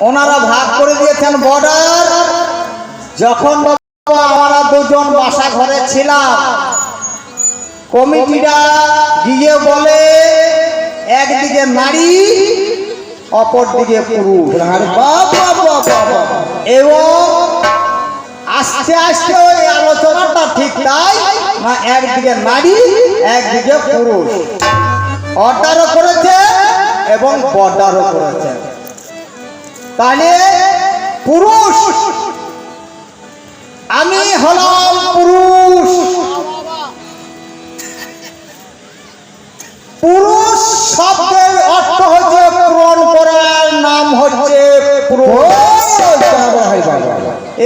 ওনারা ভাগ করে দিয়েছেন বর্ডার। যখন আমরা দুজন বাসা ঘরে ছিলাম, কমিটিরা গিয়ে বলে একদিকে নারী অপর দিকে পুরুষ, এবং আস্তে আস্তে ওই আলোচনাটা ঠিক তাই না, একদিকে নারী একদিকে পুরুষ অর্ডারও করেছে এবং বর্ডারও করেছে। তাহলে পুরুষ, আমি হলাম পুরুষ। পুরুষ শব্দের অর্থ হচ্ছে পূরণ করার নাম হচ্ছে পুরুষ।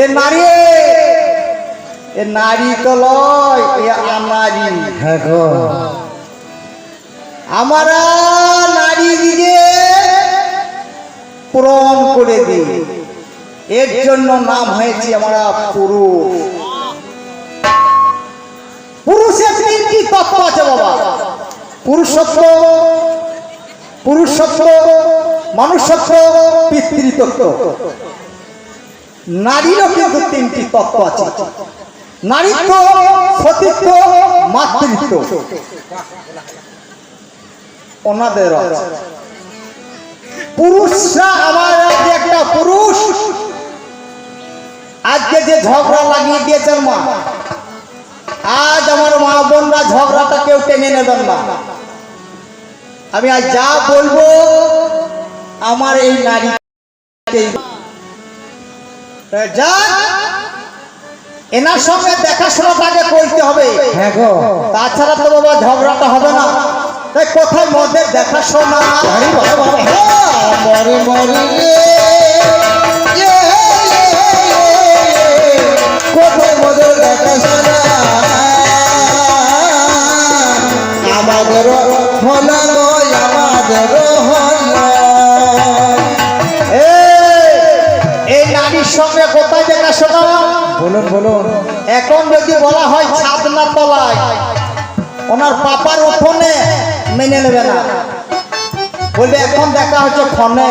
এ নারী, এ নারী তো লয়, এ আনারি। আমরা নারী দিকে পূরণ করে দিই, এর জন্য নাম হয়েছে আমরা পুরুষ। পুরুষের তিনটি তত্ত্ব আছে বাবা, পুরুষত্ব, পুরুষত্ব, মানুষত্ব, পিতৃতত্ত্ব। নারীরও কিন্তু তিনটি তত্ত্ব আছে, নারীত্ব, সতীত্ব, মাতৃত্ব ওনাদের আছে। পুরুষরা, আমার রাজ্যে একটা পুরুষ আজকে যে ঝগড়া লাগিয়ে দিয়েছেন মা, আজ আমার মা বোনরা ঝগড়াটা কেউ টেনে নেবেন না। আমি আজ যা বলবো আমার এই নারী যা এনার সঙ্গে দেখাশোনাটাকে করতে হবে, তাছাড়া তো বাবা ঝগড়াটা হবে না। তাই কোথায় মদের দেখাশোনা, মরে মরে কোথায় মদের দেখাশোনা, আমাদের হলো আমাদের হলো। এই নারীর সঙ্গে কোথায় দেখাশোনা বলুন বলুন। এখন যদি বলা হয় ছাদনা তলায়, ওনার পাপার উঠোনে মেনে নেবে না, বলবে এখন দেখা হচ্ছে ফোনে,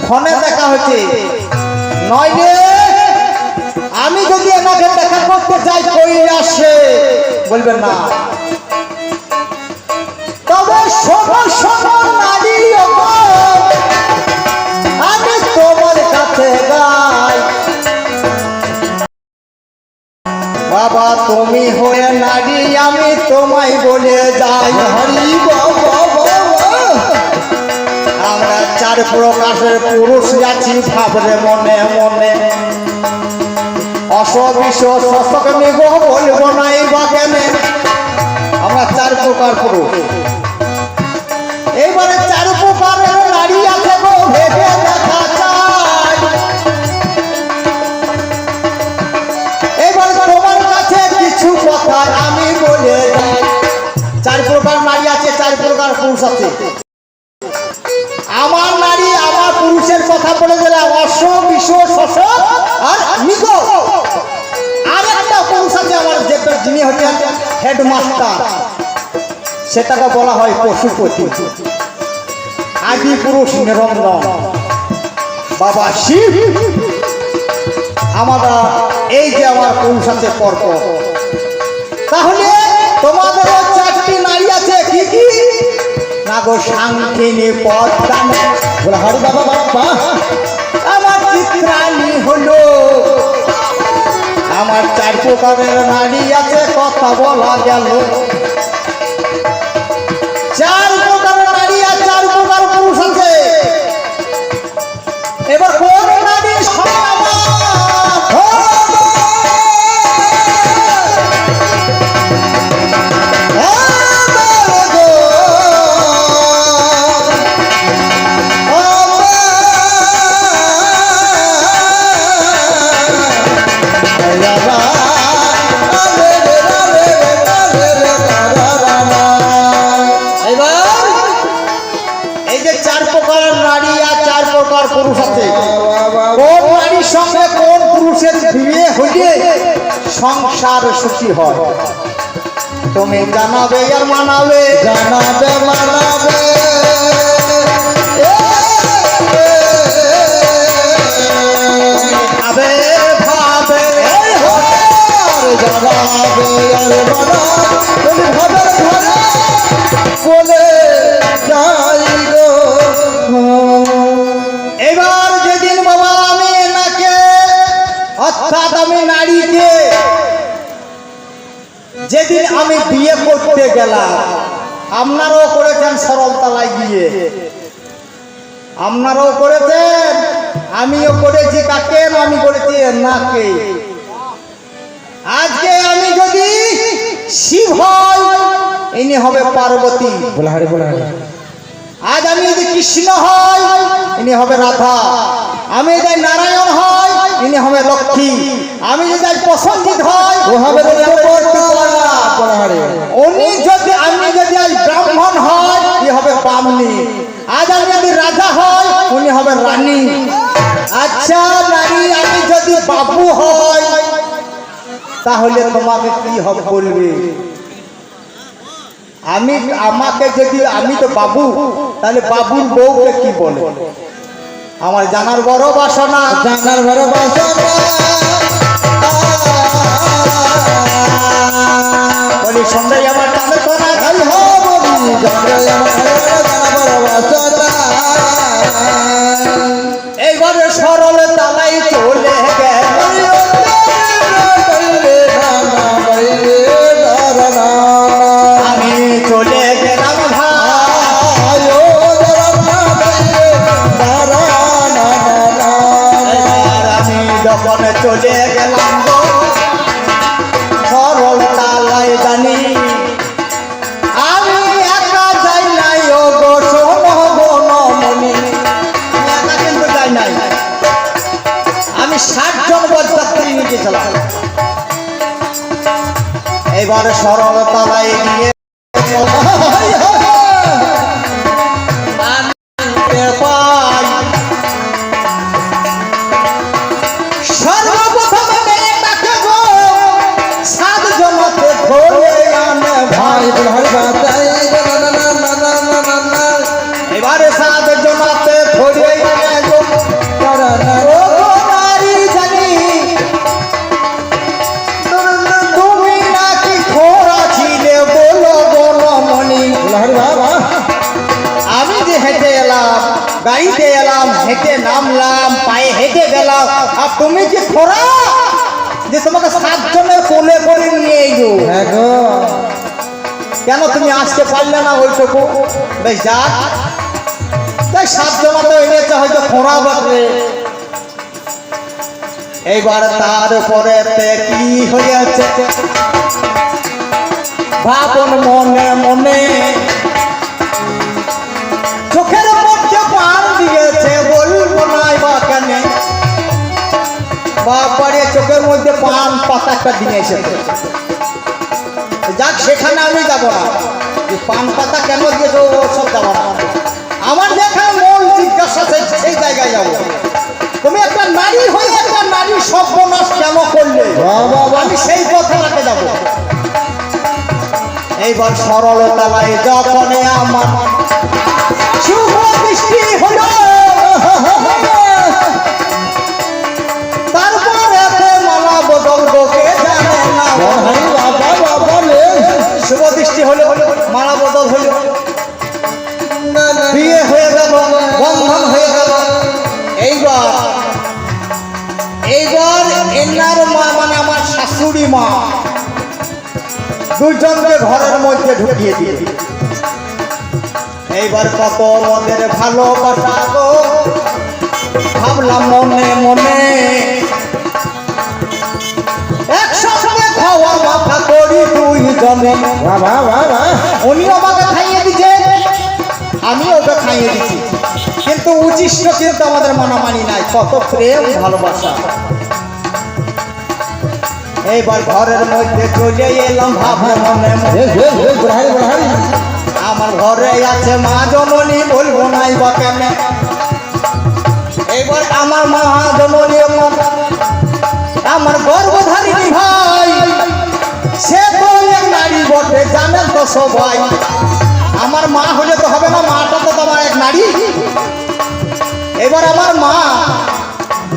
ফোনে দেখা হচ্ছে। নইলে আমি যদি এনাকে দেখা করতে চাই কই আসে, বলবেন না। তবে শোনো শোনো নারী, আমি তোমার কাছে গাই, বাবা তুমি হয়ে নারী আমি তোমায় বলে যাই। হরি বাবা, আমরা চার প্রকাশের পুরুষ আছি ভাবরে মনে মনে, অসবিষ শশক নিগ বলবো না এই বাগানে। আমরা চার প্রকার পুরুষ। এইবারে চার প্রকারের নারী আছে গো, ভেবে দেখা চাই। এবার তোমার কাছে কিছু কথা আমি বলে যাই। চার প্রকার নারী আছে, চার প্রকার পুরুষ আছে। আমার নারী আমার পুরুষের কথা বলে দিলে অশ্ব, বিষ, শশক আর নিগ। আর একটা পুরুষ আছে আমার, যেটা যিনি হচ্ছেন হেডমাস্টার, সেটাকে বলা হয় পশুপতি। আদি পুরুষ নিরঞ্জন বাবা শিব। আমরা এই যে আমার পুরুষ আছে পরপর। তাহলে তোমাদেরও চারটি নারী আছে, কি কি না গো? সাংখিনী, পদ্মানি, বলে হরি বাবা বাবা। আমার চিত্রাণী হলো, আমার চার প্রকারের নারী আছে, কথা বলা গেল। চার প্রকারের নারী আর চার প্রকার পুরুষ আছে। এবার কোন নারী পুরুষ আছে, কোন নারীর সঙ্গে কোন পুরুষের বিয়ে হইলে সংসার সুখী হয় তুমি জানাবে আর মানাবে, জানাবে মানাবে। জগাবে আর বানা ভাবের ঘরে বলে যাই গো। এবার যেদিন বাবা আমি এনাকে অর্থাৎ আমি নারীকে যেদিন আমি বিয়ে করতে গেলাম, আপনারাও করেছেন সরলতলায় গিয়ে, আপনারাও করেছেন, আমিও করেছি। কাকে? আমি করেছি এনাকে। আজকে আমি যদি শিব হই, ইনি হবে পার্বতী। বলাহারি বলাহারি। আজ আমি যদি কৃষ্ণ হই, ইনি হবে রাধা। আমি যদি নারায়ণ হই, ইনি হবে লক্ষ্মী। আমি যদি প্রসঞ্জিত হই, ও হবে বলাহারি। উনি যদি আমি যদি আজ ব্রাহ্মণ হই, ই হবে বামনি। আজ আমি যদি রাজা হই, উনি হবে রানী। আচ্ছা নারী, আমি যদি বাবু হই, তাহলে তোমাকে কি হবে বলবে? আমি আমাকে যদি, আমি তো বাবু, তাহলে বাবুর বউকে কি বলে? আমার জানার বড় বাসনা, জানার বড় বাসনা। বলি সন্ধ্যায় আমার টানের কোনা খাই বলি জানার বড় বাসনা। এইবারে সরল তালাই চলে গেল, আমি চলে গেলাম ভাই। আমি যখন চলে গেলাম গো সরল তালাই জানি, আমি একা যাই নাই ও গো সোনমণি। আমি একা কিন্তু যাই নাই, আমি 60 জন বরযাত্রী নিয়ে গেছিলাম। এবার সরল তালাই গিয়ে সর্বপ্রথম মেয়েটাকে গো 7 জনকে ধরে আনে ভাই। এবারে 7 জনকে ধরে আনে গো, ও নারী জানি তুমি নাকি খোড়া ছিলে, বলো বলো মনি। আমি যে হেঁটে এলাম, গাড়িতে এলাম, হেঁটে নামলাম, পায়ে হেঁটে গেলাম, আর তুমি যে খোড়া, যে তোমাকে 7 জনের কোলে করে নিয়ে এলো, কেন তুমি আসতে পারলে না ওইটুকু? বেশ যাক, তাই 7 জন তো এনেছে, হয়তো খোড়া বটে। এইবার তারপরে কি হয়েছে ভাবন মনে মনে, চোখের মধ্যে পান দিয়েছে, বলবো নাই বা কেন। বাবারে চোখের মধ্যে পান পাতা একটা দিয়েছে। যাক, সেখানে আমি যাব না, পান পাতা কেন দিয়েছো সব যাব না। আমার যেখানে মন জিজ্ঞাসা সেই জায়গায় যাব। তুমি একটা নারী হয়ে একটা নারীর সর্বনাশ কেন করলে, আমি সেই কথাটাকে যাব। এইবার সরল তালায় যখন আমার শুভ দৃষ্টি হলো, তারপরে মালা বদল কে জানে না। শুভ দৃষ্টি হলো, মালা বদল হলো, বিয়ে হয়ে গেল, বন্ধন হয়ে গেল। এইবার এনার মা মানে আমার শাশুড়ি মা দুজনকে ঘরের মধ্যে ঢুকিয়ে দিয়ে, এইবার কত ওদের ভালোবাসা গো, ভাবলাম মনে মনে একসঙ্গে খাওয়া মাথা করি দুইজনে। উনি আমাকে খাইয়ে দিচ্ছে, আমি ওকে খাইয়ে দিচ্ছি, কিন্তু উচিষ্ট কিন্তু আমাদের মানামানি নাই। কত প্রেম ভালোবাসা। এইবার ঘরের মধ্যে চলে এলাম, ভাবে মনে মনে আমার ঘরে আছে মা জননী, বলবো নাই বা কেন। এইবার আমার মা জননী আমার গর্ভধারিণী ভাই, সে তো এক নারী বটে, জানেন তো সবাই। আমার মা হলে তো হবে না, মাটা তো আমার এক নারী। এবার আমার মা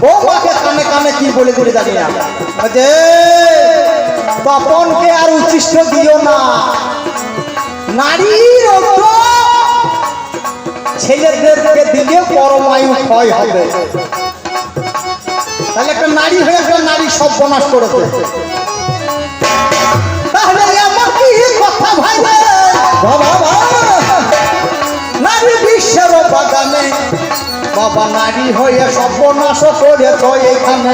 বৌমাকে কানে কানে কি বলে দিলে জানি না, যে তপনকে আর উচ্ছিষ্ট দিও না। নারীর অর্থ ছেলেদেরকে দিলে পরমায়ু ক্ষয় হবে। তাহলে একটা নারী হয়ে একটা নারী সর্বনাশ করেছে। তাহলে আমার কি কথা ভাই? বাবা নারী বিশ্বের বাগানে বাবা নারী হয়ে সর্বনাশ করেছ এখানে।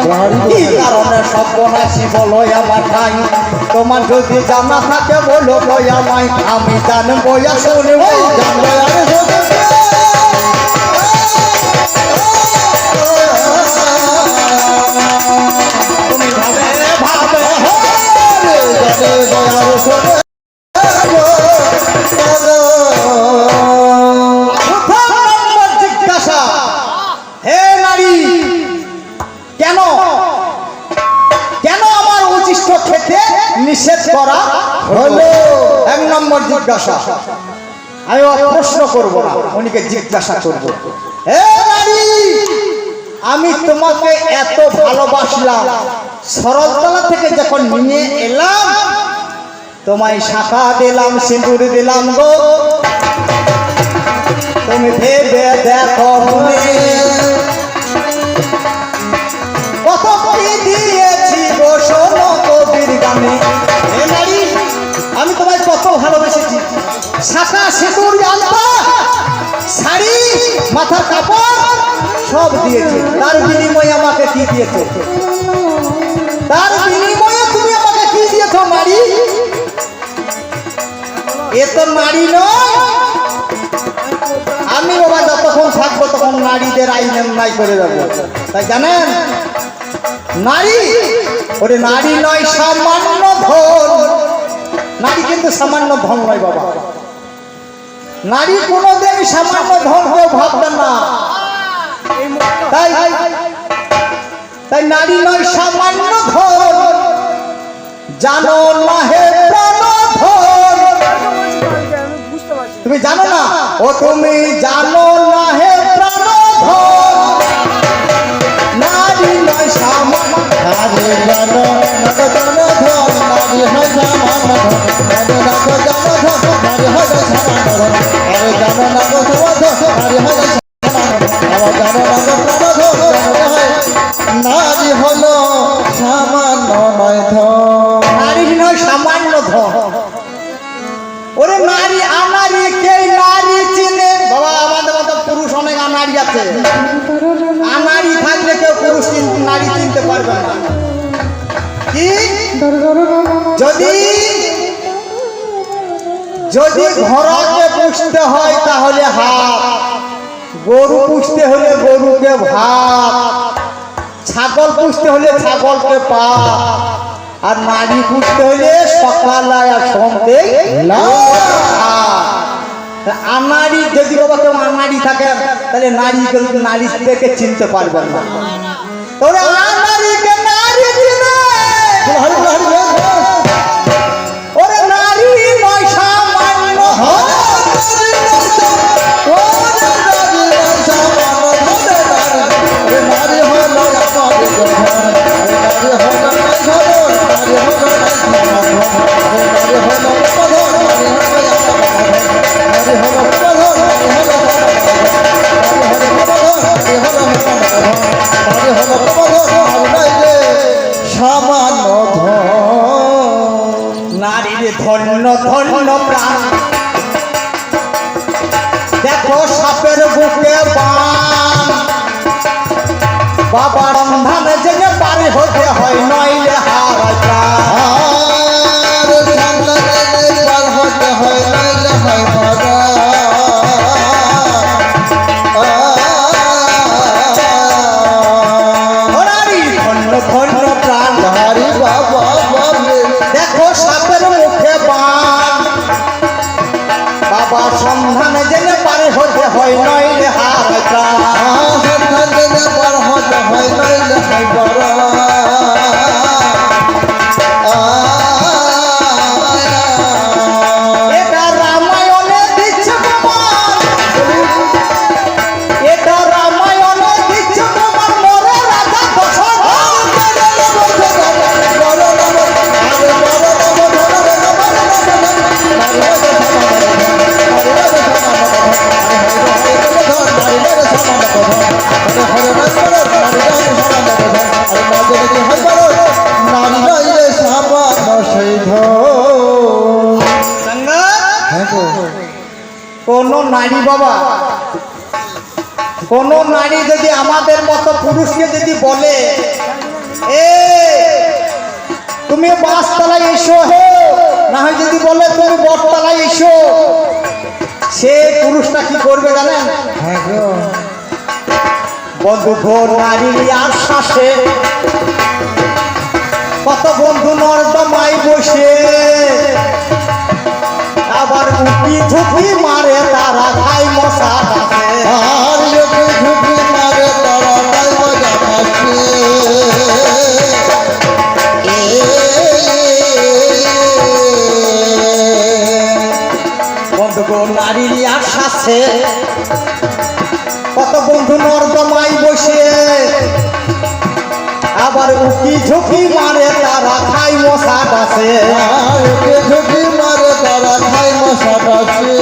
কি কারণে সর্বনাশী বলো আমার ভাই? তোমার যদি জানা থাকে বলো বই আমায়, আমি জানবো শুনবো। জানবো আর তুমি ভাবে ভাবে জানে দয়ার শোনে প্রথম নম্বর জিজ্ঞাসা, হে নারী, কেন কেন আমার উচিষ্ট খেতে নিষেধ করা হলো? এক নম্বর জিজ্ঞাসা। আমি প্রশ্ন করব না, উনিকে জিজ্ঞাসা করব। হে নারী, আমি তোমাকে এত ভালোবাসলাম, সরলতলা থেকে যখন নিয়ে এলাম, তোমায় শাখা দিলাম, সিঁদুর দিলাম গো, তুমি ভেবে দেখো মনে কত কি দিয়েছি গো শোনো কবির গানে। হে নারী, আমি তোমায় কত ভালোবেসেছি। শাখা সিঁদুর আলতা শাড়ি মাথার কাপড় সব দিয়েছে। তার বিনিময়ে আমাকে কি দিয়েছো? তার বিনিময়ে তুমি আমাকে কি দিয়েছো নারী? এ তো নারী নয়। আমি বাবা যতক্ষণ থাকবো তখন নারীদের আইন অন্যায় করে যাবো। তাই জানেন, নারী ওরে নারী নয় সামান্য ধন। নারী কিন্তু সামান্য ধন নয় বাবা। নারী কোনোদিন সামান্য ধন কেউ ভাবতেন না। তাই তাই নারী নয় সামান্য ধন, জানো না হে প্রাণধন। তুমি জানো না? ও তুমি জানো না হে প্রাণধন, নারী নয় সামান্য। নারী জানো নাগো জানো ধন, নারী হয় সামান্য ধন, নারী নাগো জানো ধন, নারী হয় সামান্য ধন, নারী জানো নাগো সমাধ, নারী হয় সামান্য ধন, আবার জানো নাগো প্রমাধ, জানো হয় নারী হলো সামান্য নয় ধন। নারী নয় সামান্য ধন। ওরে নারী আনারি, কে নারী চিনে বাবা? আমাদের মতো পুরুষ অনেক আনারি আছে। আনারি থাকলে কেউ পুরুষ নারী চিনতে পারবে না। কি যদি যদি ঘোড়াকে পুষতে হয় তাহলে হাত, গরু পুষতে হলে গরুকে ভাত, ছাগল পুষতে হলে ছাগলকে পা, আর নারী পুষতে হলে সকাল আর সন্ধ্যে আনাড়ি। যদি বাবা কেউ আনাড়ি থাকে তাহলে নারী কিন্তু নারী থেকে চিনতে পারবেন না। তোরা আনাড়িকে নারী চিনে। ওরে নারী নয় সামান্য হলো নারী বাবা, কোন নারী যদি আমাদের মতো পুরুষকে যদি বলে এ তুমি বাসতলায় এসো হে, না হয় যদি বলে তুমি বটতলায় এসো, সে পুরুষটা কি করবে জানেন? হ্যাঁ গো বন্ধু গো নারীর আশ্বাসে কত বন্ধু নর্দমায় বসে, আবার উঠি ঝুঁকি মারে তারা খাই মশা ডাকে। আর লোকে ঝুঁকি মারে তারা তাই মজা পাচ্ছে। বন্ধু গো নারীর আশ্বাসে কত বন্ধু নর্দমায় বসে, আবার উঠি ঝুঁকি মারে তারা খাই মশা ডাকে। আর লোকে ঝুঁকি মারে তারা খাই মশা পাচ্ছে।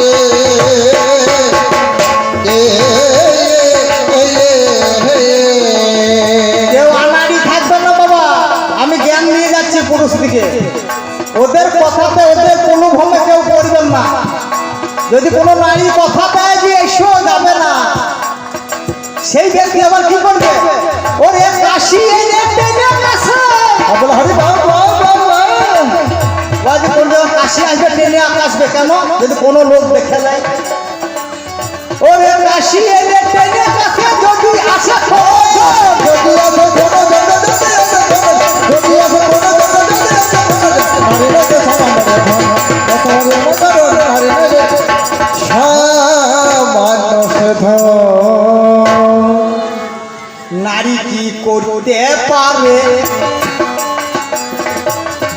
কেউ আনাড়ি থাকবে না বাবা, আমি জ্ঞান নিয়ে যাচ্ছি পুরুষ দিকে। ওদের কথাতে ওদের প্রলোভনে কেউ করবেন না। যদি কোনো নারী কথা দেয় যে এসো যাবে না, সেই ব্যক্তি আবার কি করবে? ওর এক কাশি এনে টেনে কাছে বলে হরি বাবা বাজি করবে, কাশি আসবে টেনে আসবে কেন? যদি কোনো লোক দেখে যায় ওর এক কাশি এনে টেনে কাছে যদি আসে যদি আসে কোনো দণ্ড যদি আসে কোনো দণ্ড হরি রাজে সামান্য ধন। নারী কি করতে পারে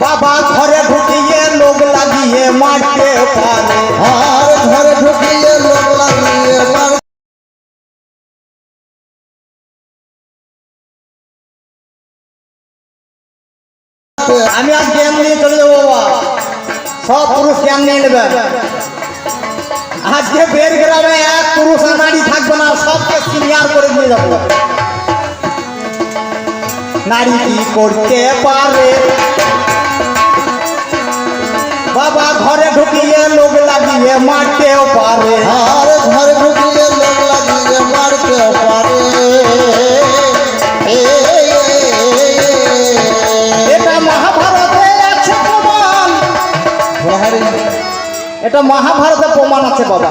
বাবা? ঘরে ঢুকিয়ে লোক লাগিয়ে মারতে পারে। আর ঘরে ঢুকিয়ে লোক লাগিয়ে মার। আমি আজ জ্ঞান নিয়ে চলে যাবো বাবা, সব পুরুষ জ্ঞান নিয়ে নেবে। আজকে বের গ্রামে এক পুরুষ আর নারী থাকবে না, সবকে সিনিয়র করে নিয়ে যাবো। নারী কি করতে পারে বাবা? ঘরে ঢুকিয়ে লোক লাগিয়ে মারতেও পারে। আর ঘরে ঢুকিয়ে লোক লাগিয়ে মারতে পারে। এটা মহাভারতে আছে প্রমাণ, এটা মহাভারতে প্রমাণ আছে বাবা।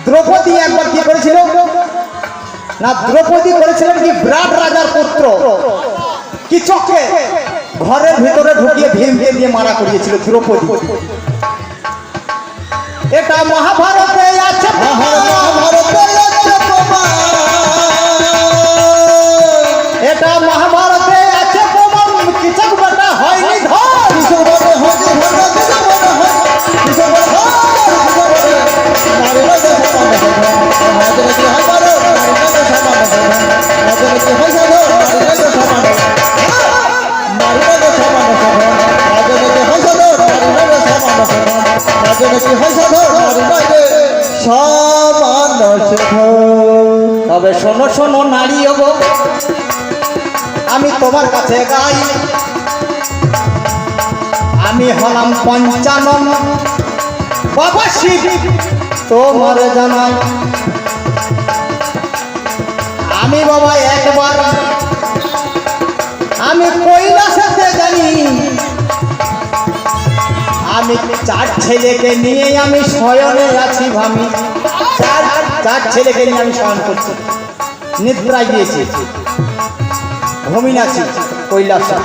দ্রৌপদী একবার কি করেছিল না? দ্রৌপদী করেছিলেন কি? বিরাট রাজার পুত্র কিচককে ঘরের ভিতরে ঢুকিয়ে ভীমকে দিয়ে মারা করিয়েছিল দ্রৌপদী। এটা মহাভারতে আছে প্রমাণ। মহাভারতে আছে প্রমাণ। এটা মহাভারতে আছে প্রমাণ। কিচক বেটা হয়নি ধর, কিশোর বলে হয়নি ধন, কিশোর বলে হয়, কিশোর বলে হয়, কিশোর বলে নারী রাজে সামান্য ধন। হাজারে কি হয় বারো, নারী রাজে সামান্য ধন। হাজারে কি হয় সাধো, নারী রাজে সামান্য ধন। নারী রাজে সামান্য ধন। হাজারে কি হয় সাধো, নারী রাজে সামান্য ধন। হাজারে কি হয় সাধো, নারী রাজে সামান্য ধন। তবে শোনো শোনো নারী গো, আমি তোমার কাছে গাই, আমি হলাম পঞ্চানন বাবা শিব তোমার জানাই। আমি বাবা একবার আমি কৈলাসেতে জানি, আমি চার ছেলেকে নিয়ে আমি শয়নে আছি ভামি। চার ছেলেকে নিয়ে আমি শয়ন করছি, নিদ্রায় গিয়েছি, ঘুমিয়ে আছি কৈলাসে।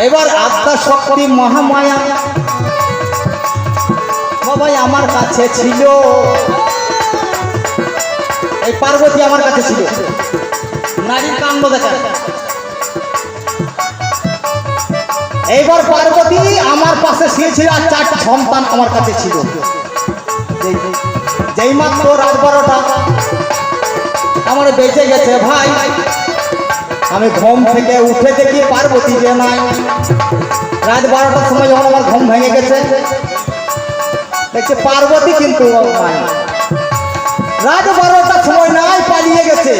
এবার আত্মা শক্তি মহামায়া বাবাই আমার কাছে ছিল, এই পার্বতী আমার কাছে ছিল। নারীর কাণ্ড দেখা। এইবার পার্বতী আমার পাশে শুয়েছিল আর 4 সন্তান আমার কাছে ছিল। যেই মাত্র রাত 12টা আমার বেঁচে গেছে ভাই, আমি ঘুম থেকে উঠে দেখি পার্বতী যে নাই। রাত 12টার সময় যখন আমার ঘুম ভেঙে গেছে, দেখছি পার্বতী কিন্তু নাই। রাত 12টার সময় নাই, পালিয়ে গেছে।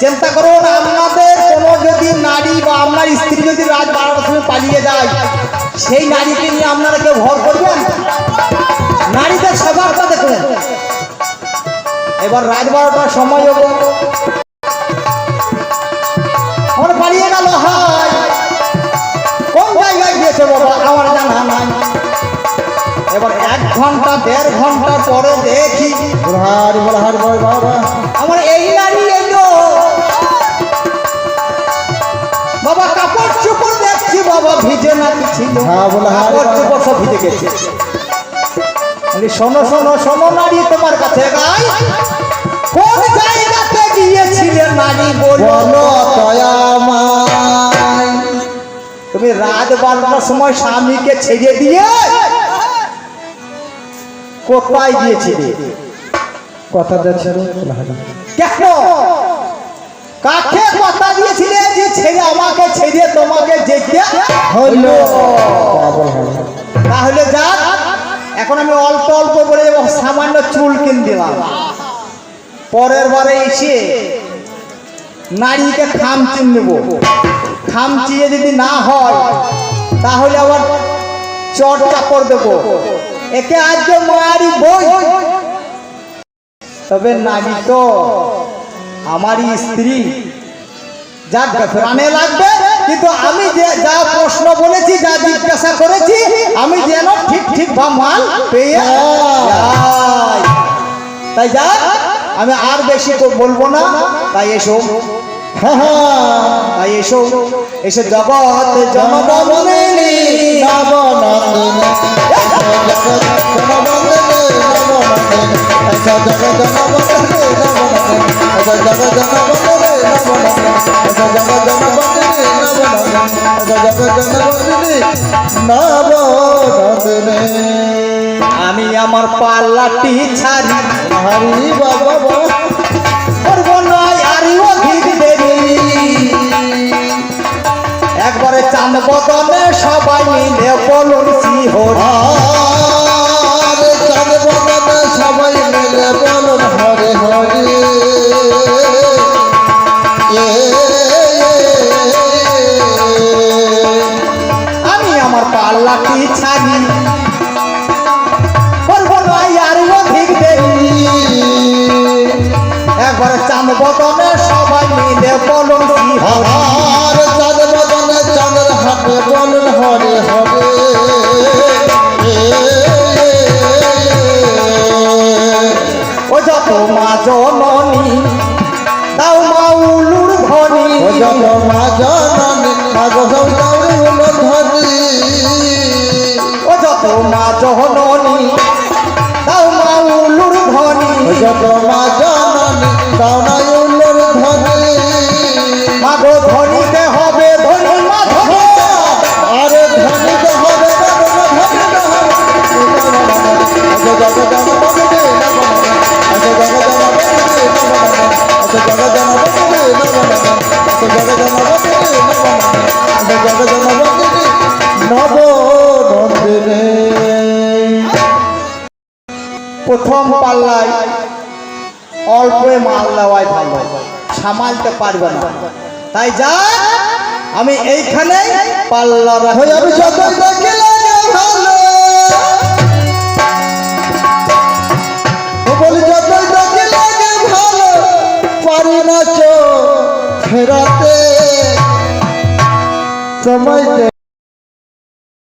চিন্তা করুন, আপনাদের কোনো যদি নারী বা আপনার স্ত্রী যদি রাত 12টার সময় পালিয়ে যায়, সেই নারীকে নিয়ে আপনারা কেউ ভর করবেন? নারীদের স্বভাবটা দেখুন। এবার রাত 12টার সময় হবো, আমার পালিয়ে গেল হয়, কোন জায়গায় গিয়েছে বাবা আমার জানা নাই। এবার 1 ঘন্টা 1.5 ঘন্টা পরে দেখি হারি বল হারি বল বাবা আমার এই নারী এলো বাবা। কাপড় চোপড় দেখছি বাবা ভিজে না কি ছিল, হ্যাঁ, বলে হ্যাঁ, কাপড় বলে। চোপড় সব ভিজে গেছে। বলি শোনো শোনো শোনো নারী, তোমার কাছে গাই কোন জায়গাতে গিয়েছিলে নারী বলো। বলো দয়াময় তুমি রাত 12টার সময় স্বামীকে ছেড়ে দিয়ে কোথায় গিয়েছিলে? কথা দিচ্ছে কেন কাকে কথা দিয়েছিলে যে ছেড়ে আমাকে ছেড়ে তোমাকে যেতে হইল তাহলে যা, এখন আমি অল্প অল্প করে সামান্য চুল কিন দিলাম। পরের বারে এসে নারীকে খামচি নেব, খামচিয়ে যদি না হয় তাহলে আবার চট চাপড় দেবো। একে আজকে মারি বই, তবে নারী তো আমারই স্ত্রী, যা প্রাণে লাগবে। কিন্তু আমি যে যা প্রশ্ন বলেছি, যা জিজ্ঞাসা করেছি, আমি যেন ঠিক ঠিক বা মাল পেয়ে যাই। তাই যা, আমি আর বেশি বলবো না। তাই এসো, তাই এসো, এসে জগৎ জনগণনী আমি আমার পাল্লাটি ছাড়ি হারি বাবা করবো নয় আর অধিক দেরি। একবারে চাঁদ বদনে সবাই মিলে বলুন শিহরি। চাঁদ বদনে সবাই মিলে বলুন হরে হরে। আমি আমার পাল্লাটি ছাড়ি করবো নয় আর অধিক দেরি। একবারে চাঁদ বদনে সবাই মিলে বলুন শিহরি। আর চাঁদ বদনে চাঁদের হাতে বলুন হরে হরে। ও যত মা জননী দাও মাউলুর ধনী, ও যত মা জননী কাগজ দাউরে হলো ধনী। ও যত মা জননী দাও মাউলুর ধনী। ও যত মা জননী দাও নাই উল্লোর ধনী। মাগো ধনীতে হবে ধনী মা ধনী। আরে ধনীতে হবে প্রথম পাল্লায় অল্প মাল দেওয়াই ভালো, সামালতে পারবে না। তাই যা, আমি এইখানে পাল্লা রাখি। আমি যতই দেখি লাগে ভালো, বলি যতই দেখি লাগে ভালো, পারি না চো ফেরাতে সময়